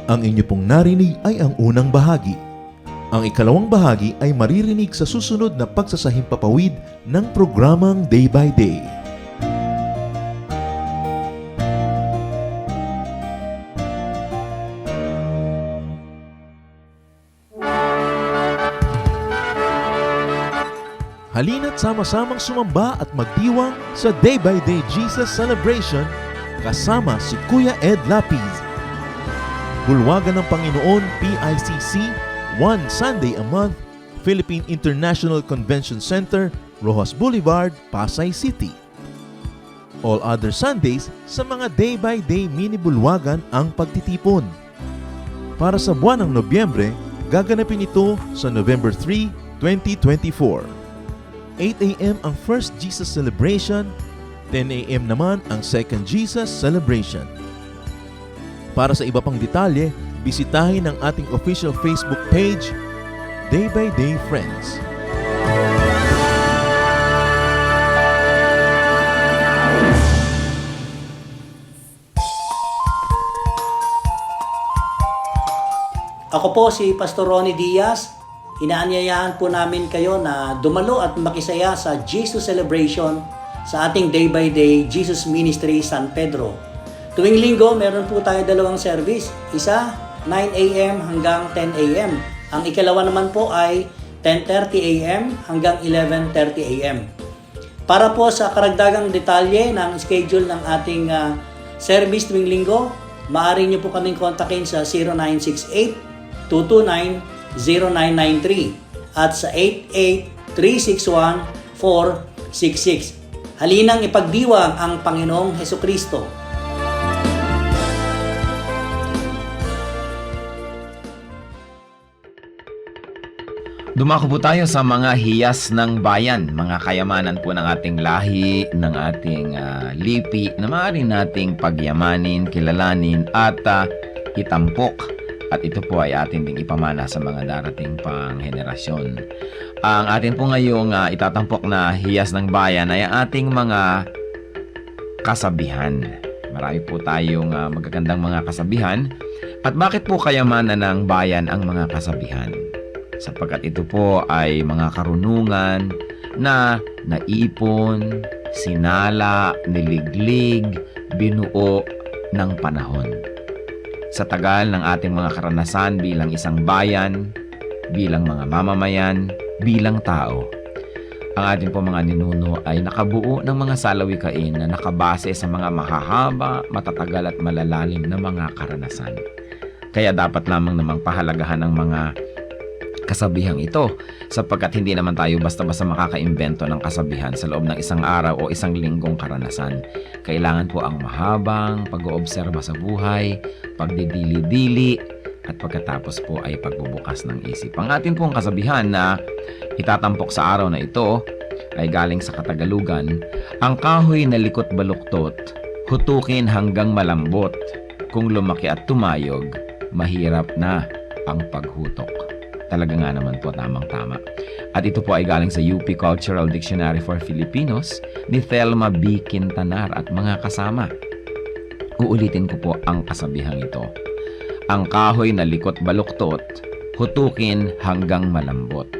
Ang inyo pong narinig ay ang unang bahagi. Ang ikalawang bahagi ay maririnig sa susunod na pagsasahimpapawid ng programang Day by Day. Halina't sama-samang sumamba at magdiwang sa Day by Day Jesus Celebration kasama si Kuya Ed Lapiz. Bulwagan ng Panginoon, PICC, one Sunday a month, Philippine International Convention Center, Rojas Boulevard, Pasay City. All other Sundays, sa mga day-by-day mini-bulwagan ang pagtitipon. Para sa buwan ng Nobyembre, gaganapin ito sa November 3, 2024. 8 a.m. ang First Jesus Celebration, 10 a.m. naman ang Second Jesus Celebration. Para sa iba pang detalye, bisitahin ang ating official Facebook page, Day by Day Friends. Ako po si Pastor Ronnie Diaz. Inaanyayahan po namin kayo na dumalo at makisaya sa Jesus Celebration sa ating Day by Day Jesus Ministry San Pedro. Tuwing linggo, meron po tayo dalawang service. Isa, 9 a.m. hanggang 10 a.m. Ang ikalawa naman po ay 10:30 a.m. hanggang 11:30 a.m. Para po sa karagdagang detalye ng schedule ng ating service tuwing linggo, maaari niyo po kaming kontakin sa 0968-229-0993 at sa 88-361-466. Halinang ipagdiwang ang Panginoong Hesukristo. Dumako po tayo sa mga hiyas ng bayan, mga kayamanan po ng ating lahi, ng ating lipi, na maaari nating pagyamanin, kilalanin at itampok. At ito po ay atin ding ipamana sa mga darating pang henerasyon. Ang atin po ngayong itatampok na hiyas ng bayan ay ating mga kasabihan. Marami po tayong magagandang mga kasabihan. At bakit po kayamanan ng bayan ang mga kasabihan? Sapagkat ito po ay mga karunungan na naipon, sinala, niliglig, binuo ng panahon. Sa tagal ng ating mga karanasan bilang isang bayan, bilang mga mamamayan, bilang tao, ang ating po mga ninuno ay nakabuo ng mga salawikain na nakabase sa mga mahahaba, matatagal at malalalim na mga karanasan. Kaya dapat lamang namang pahalagahan ang mga kasabihang ito sapagkat hindi naman tayo basta-basta makakaimbento ng kasabihan sa loob ng isang araw o isang linggong karanasan. Kailangan po ang mahabang pag-oobserba sa buhay, pagdidili-dili, at pagkatapos po ay pagbubukas ng isip. Ang atin pong kasabihan na itatampok sa araw na ito ay galing sa Katagalugan, ang kahoy na likot baluktot, hutukin hanggang malambot. kung lumaki at tumayog, mahirap na ang paghutok. Talaga nga naman po, tamang-tama. At ito po ay galing sa UP Cultural Dictionary for Filipinos ni Thelma B. Quintanar at mga kasama. Uulitin ko po ang kasabihang ito. Ang kahoy na likot baluktot, hutukin hanggang malambot.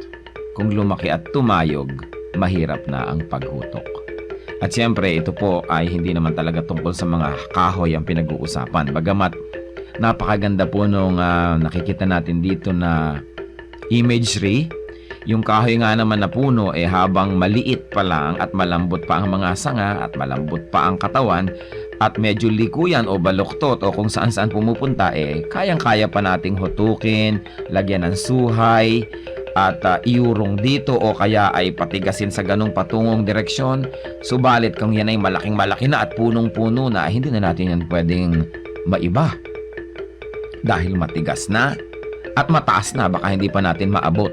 Kung lumaki at tumayog, mahirap na ang paghutok. At siyempre, ito po ay hindi naman talaga tungkol sa mga kahoy ang pinag-uusapan. Bagamat napakaganda po nung nakikita natin dito na imagery. Yung kahoy nga naman na puno habang maliit pa lang at malambot pa ang mga sanga at malambot pa ang katawan at medyo likuyan o baluktot o kung saan-saan pumupunta kayang-kaya pa nating hutukin, lagyan ng suhay at iurong dito o kaya ay patigasin sa ganong patungong direksyon. Subalit kung yan ay malaking-malaki na at punong-puno na, hindi na natin yan pwedeng maiba. Dahil matigas na at mataas na, baka hindi pa natin maabot.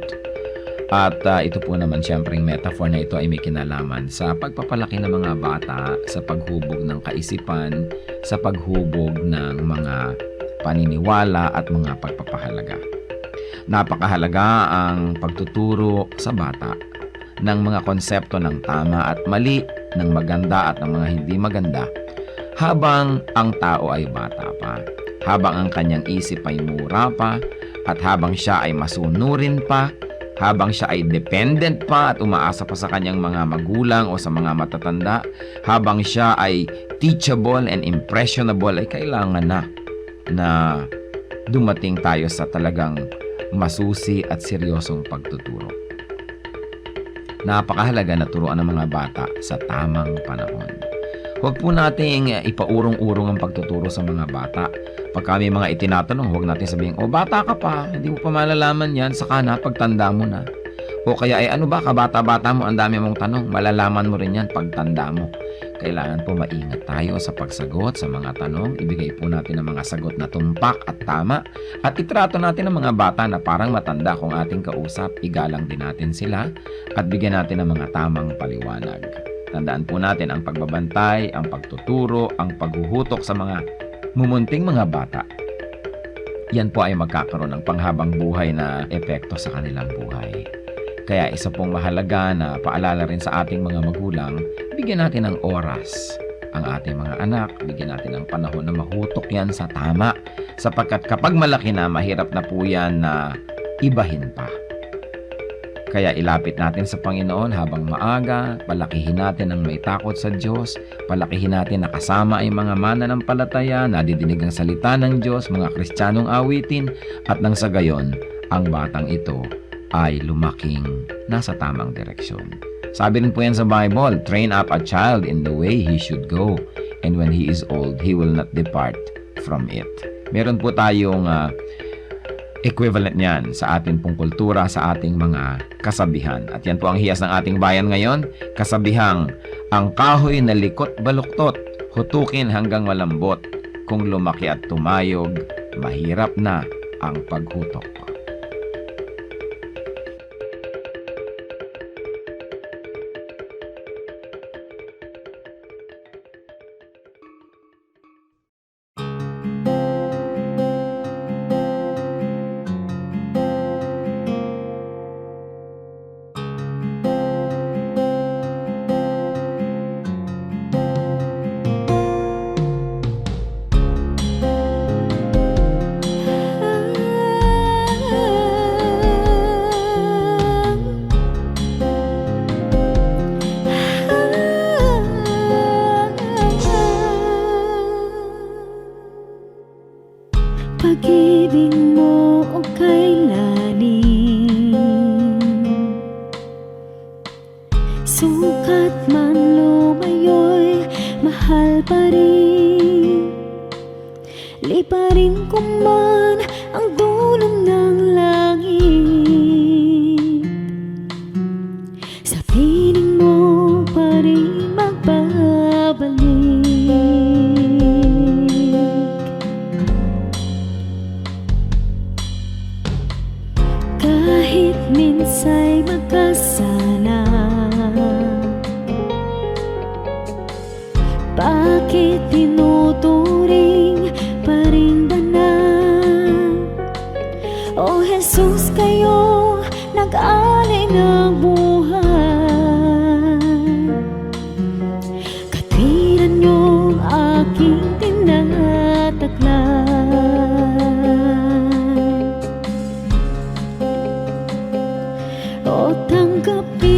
At ito po naman siyempre yung metaphor na ito ay may kinalaman sa pagpapalaki ng mga bata, sa paghubog ng kaisipan, sa paghubog ng mga paniniwala at mga pagpapahalaga. Napakahalaga ang pagtuturo sa bata ng mga konsepto ng tama at mali, ng maganda at ng mga hindi maganda, habang ang tao ay bata pa, habang ang kanyang isip ay mura pa, at habang siya ay masunurin pa, habang siya ay dependent pa at umaasa pa sa kanyang mga magulang o sa mga matatanda, habang siya ay teachable and impressionable, ay kailangan na dumating tayo sa talagang masusi at seryosong pagtuturo. Napakahalaga na turuan ng mga bata sa tamang panahon. Huwag po nating ipaurong-urong ang pagtuturo sa mga bata. Pag kami mga itinatanong, huwag natin sabihin, bata ka pa, hindi mo pa malalaman yan, saka na, pagtanda mo na. O kaya, ano ba, kabata-bata mo, ang dami mong tanong, malalaman mo rin yan pagtanda mo. Kailangan po maingat tayo sa pagsagot sa mga tanong, ibigay po natin ang mga sagot na tumpak at tama, at itrato natin ang mga bata na parang matanda kung ating kausap, igalang din natin sila, at bigyan natin ng mga tamang paliwanag. Tandaan po natin ang pagbabantay, ang pagtuturo, ang paghuhutok sa mga mumunting mga bata. Yan po ay magkakaroon ng panghabang buhay na epekto sa kanilang buhay. Kaya isa pong mahalaga na paalala rin sa ating mga magulang, bigyan natin ng oras ang ating mga anak, bigyan natin ng panahon na mahutok yan sa tama, sapagkat kapag malaki na, mahirap na po yan na ibahin pa. Kaya ilapit natin sa Panginoon habang maaga, palakihin natin ang may takot sa Diyos, palakihin natin na kasama ay mga mananampalataya, nadidinig ang salita ng Diyos, mga Kristiyanong awitin, at nang sa gayon, ang batang ito ay lumaking nasa tamang direksyon. Sabi rin po yan sa Bible, train up a child in the way he should go, and when he is old, he will not depart from it. Meron po tayong equivalent niyan sa ating pong kultura, sa ating mga kasabihan. At yan po ang hiyas ng ating bayan ngayon, kasabihang, ang kahoy na likot baluktot, hutukin hanggang malambot. Kung lumaki at tumayog, mahirap na ang paghutok. Pag-ibig mo o kailanin, sukat man lumayo'y mahal pa rin. Liparin ko man ang dulong ng langit, sa piling mo pa rin magbabalik. Kahit minsa'y magkasala, bakit tinuturing pa O tanggapin,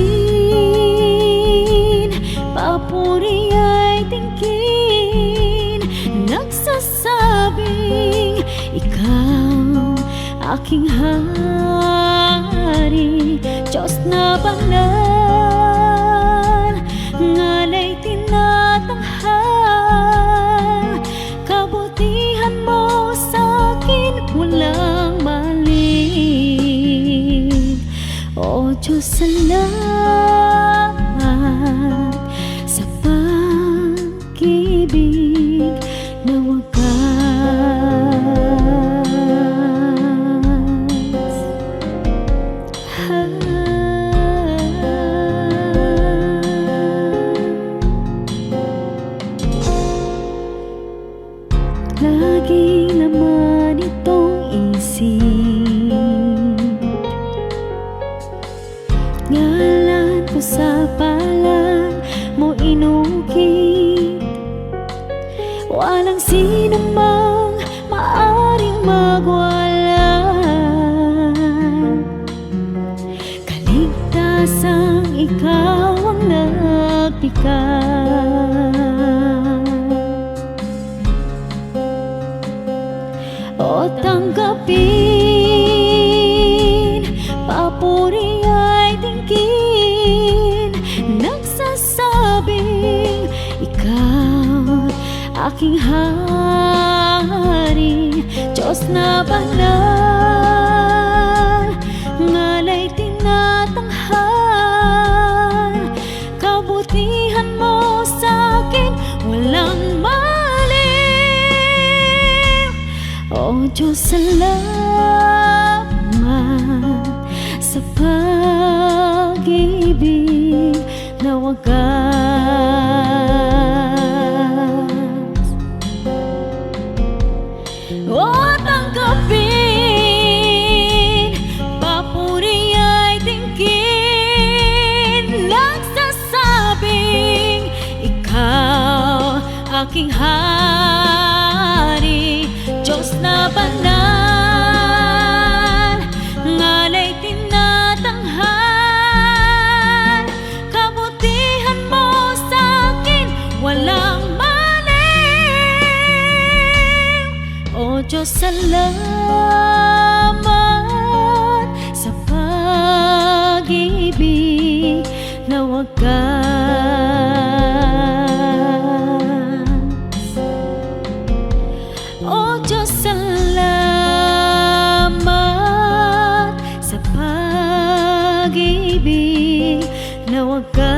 papuri ay tingkin, nagsasabing ikaw aking hari, Diyos na banal, ngalay tinatanghal, kabutihan mo sa'kin walang mali. O Diyos, salamat sa pag-ibig na wagas. Lagi naman itong isip, ngalan ko sa palad mo inukit, walang sino mang maaring magwala. Kaligtasang ikaw ang naglikha, o tanggapin, papuri ay tingkin, nagsasabing ikaw aking hari, Diyos na banal, ngalay tinatanghal, kabutihan mo sa'kin walang mali. O Diyos, salamat sa pag-ibig na wagas. O tanggapin, papuri ay tingkin, nagsasabing ikaw aking hari, Diyos na banal, ngalay tinatanghal, kabutihan mo sa'kin walang mali. O Diyos, salamat sa pag-ibig na wagas. O Diyos, salamat sa pag-ibig na wagas.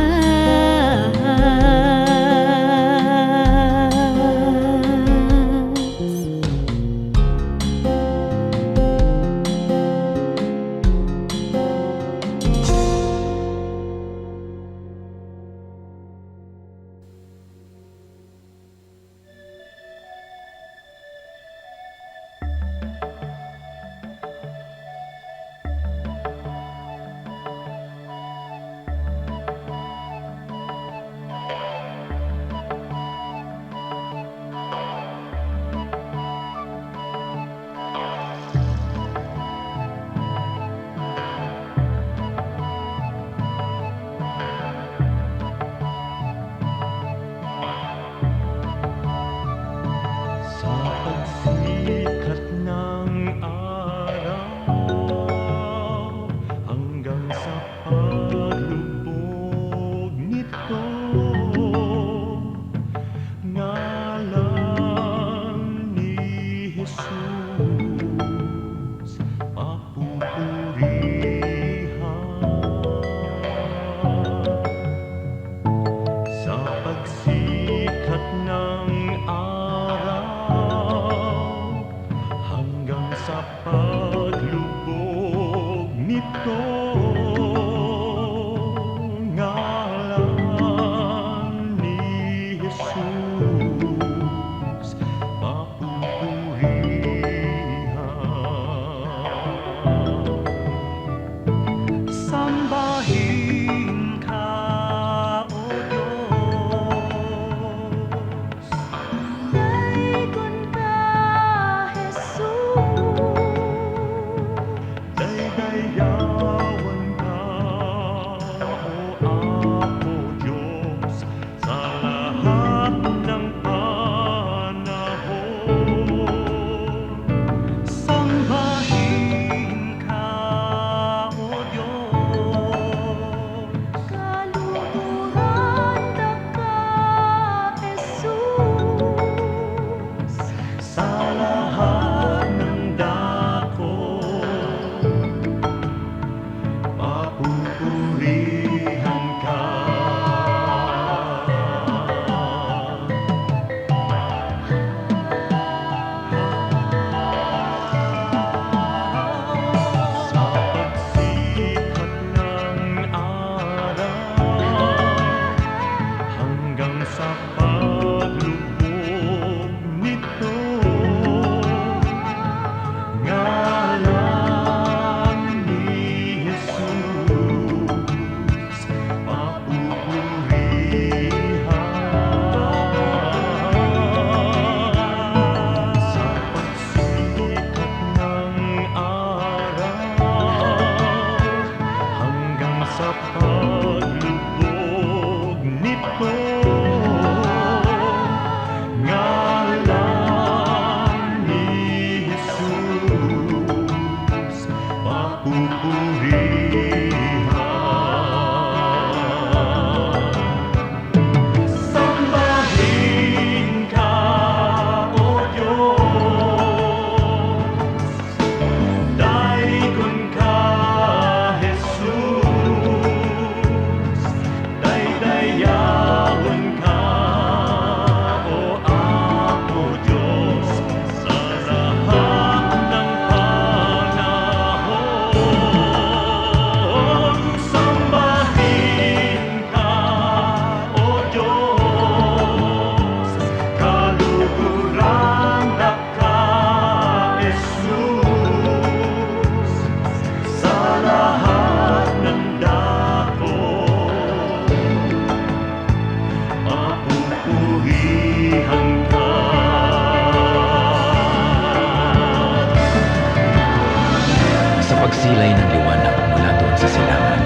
pagsilay ng liwanag mula doon sa silangan,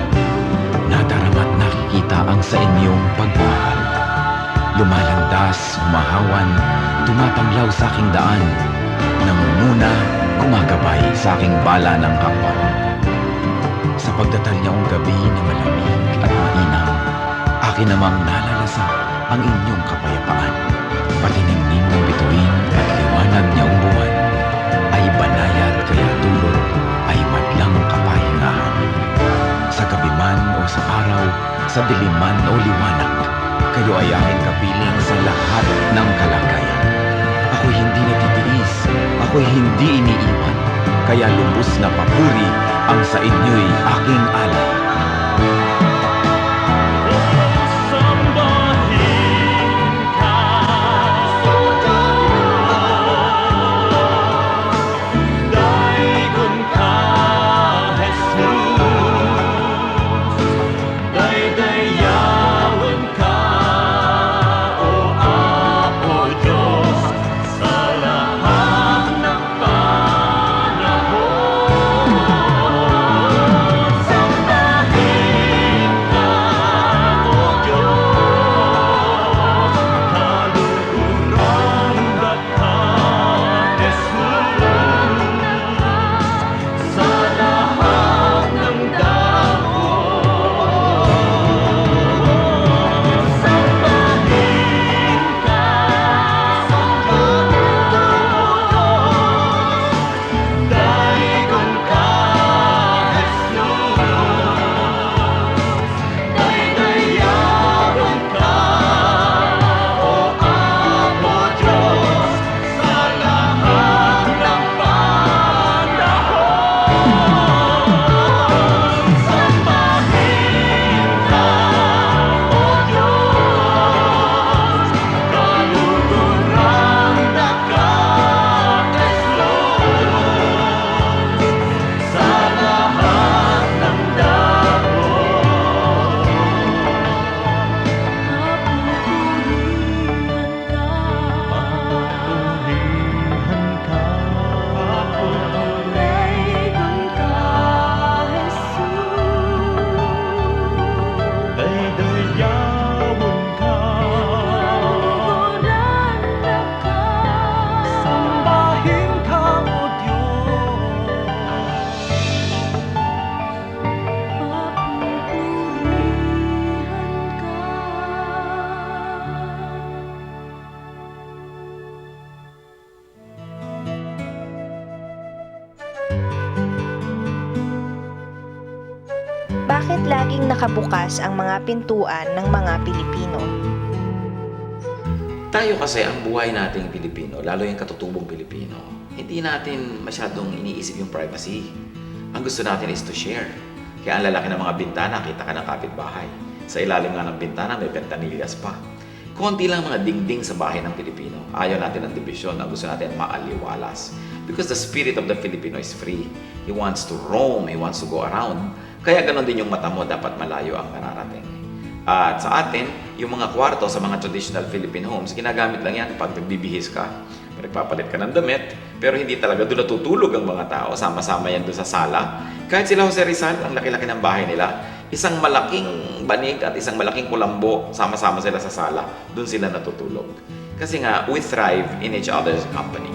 nadarama't nakikita ang sa inyong pagmamahal. Lumalandas, humahawan, tumatanglaw sa aking daan, nangunguna, gumagabay sa aking bala ng hakbang. Sa pagdatal niyang gabi na malamig at mainam, akin namang nalalasa ang inyong kapayapaan. Patinimnim ng bituin at liwanag niyang buwan, ay banayad kaya dulot ay madlang kapahingahan. Sa gabi man o sa araw, sa diliman o liwanag, kayo ay aking kapiling sa lahat ng kalagayan. Ako'y hindi natitiis, ako'y hindi iniiwan, kaya lubos na papuri ang sa inyo'y aking alay. Bakit laging nakabukas ang mga pintuan ng mga Pilipino? Tayo kasi ang buhay nating Pilipino, lalo yung katutubong Pilipino, hindi natin masyadong iniisip yung privacy. Ang gusto natin is to share. Kaya ang lalaki ng mga bintana, kita ka ng kapitbahay. Sa ilalim nga ng bintana, may ventanillas pa. Konti lang mga dingding sa bahay ng Pilipino. Ayaw natin ng division. Ang gusto natin maaliwalas. Because the spirit of the Filipino is free. He wants to roam. He wants to go around. Kaya ganon din yung mata mo, dapat malayo ang nararating. At sa atin, yung mga kwarto sa mga traditional Philippine homes, ginagamit lang yan pag nagbibihis ka. Nagpapalit ka ng damit, pero hindi talaga doon natutulog ang mga tao. Sama-sama yan doon sa sala. Kahit sila Jose Rizal, ang laki-laki ng bahay nila, isang malaking banig at isang malaking kulambo, sama-sama sila sa sala. Doon sila natutulog. Kasi nga, we thrive in each other's company.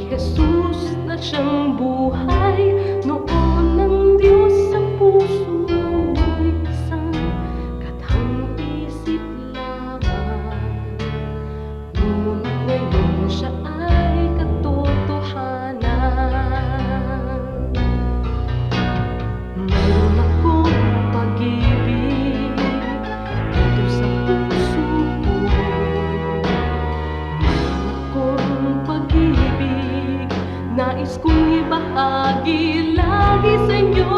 Jesus na siyang buhay, noon ng Diyos sa puso mo'y isang katang isip lamang. Ngunit ngayon siya ay katotohanan. Mayroon akong pag-ibig dito sa puso ko. Mayroon akong pag-ibig, nais kong ibahagi lagi sa inyo.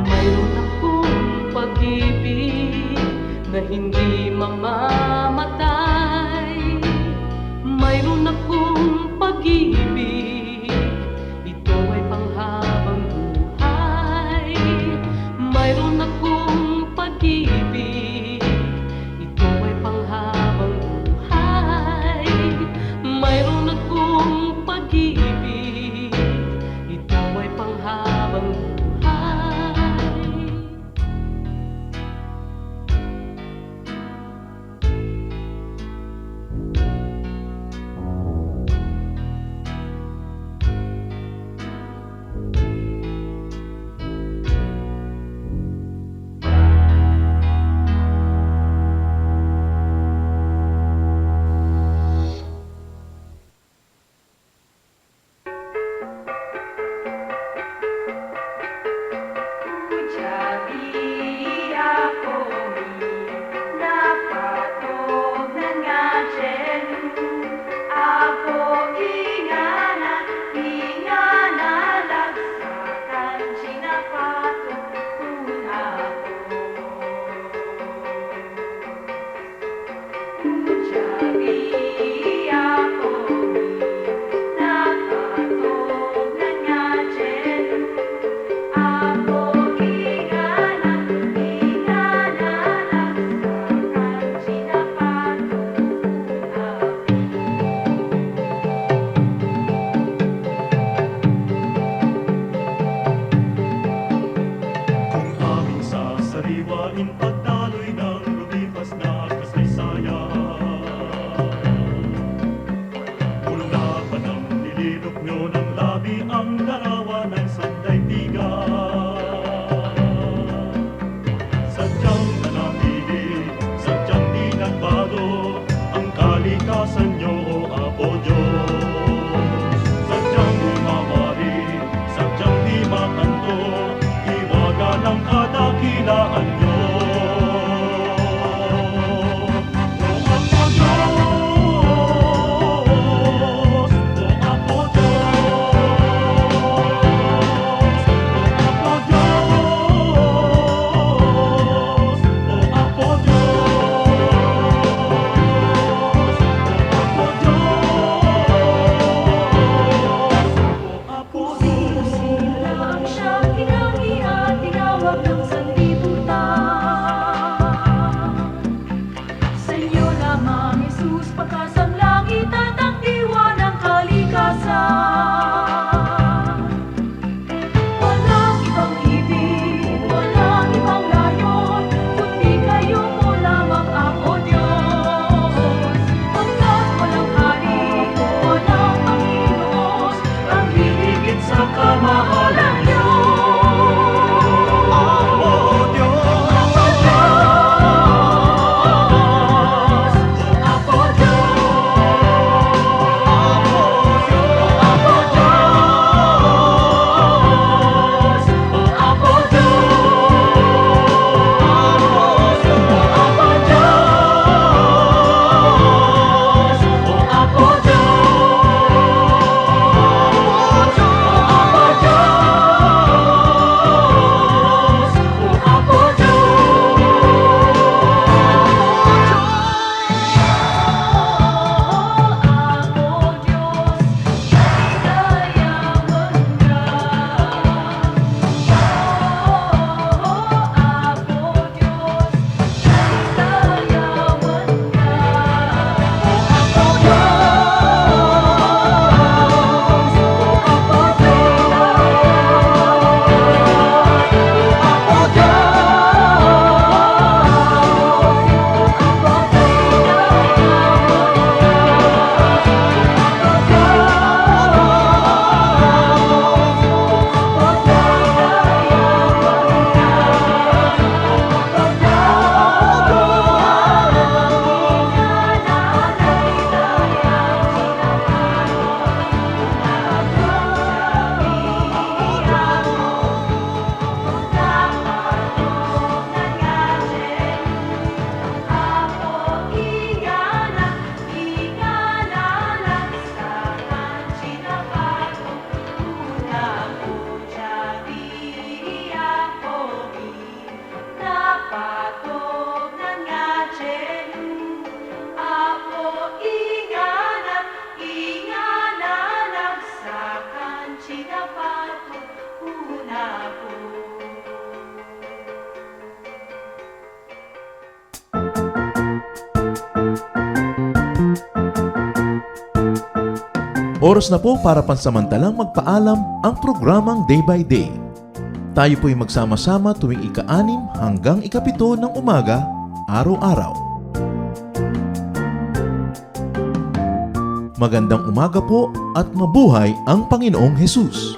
Mayroon akong pag-ibig na hindi mamamatay. Mayroon akong pag-ibig, ito ay panghabang buhay. Mayroon akong pag-ibig, ito ay panghabang buhay. Mayroon akong pag-ibig, ito ay panghabang buhay. Kung aming sasariwain pagdaloy ng lumipas na kasaysayan, mula pa ng nililok nyo ng labi ang larawan ng sandaigdigan. Sadyang nanatili, sadyang di nagbago ang kalikasan nyo, o Apo Diyos. Sadyang di mawari, sadyang di makanto, iwaga ng kadakilaan nyo. O Apo Diyos, O Apo Diyos, O Apo Diyos, O Apo Diyos, O Apo Diyos, O Apo Diyos. Lang siyang kinangi at tinawag ng sanlibutan. Sa iyo lamang, Jesus, pagkas ang langit at ang diwa ng kalikasan. Walang ibang ibig, walang ibang layon, kundi kayo mo lamang, Apo Diyos. Pagkat walang hari, walang Panginoon, ang hihigit sa kamahalan niyo. Apo Diyos, Apo Diyos, Oras na po para pansamantalang magpaalam ang programang Day by Day. Tayo po'y magsama-sama tuwing ika-6 hanggang ika-7 ng umaga, araw-araw. Magandang umaga po at mabuhay ang Panginoong Hesus!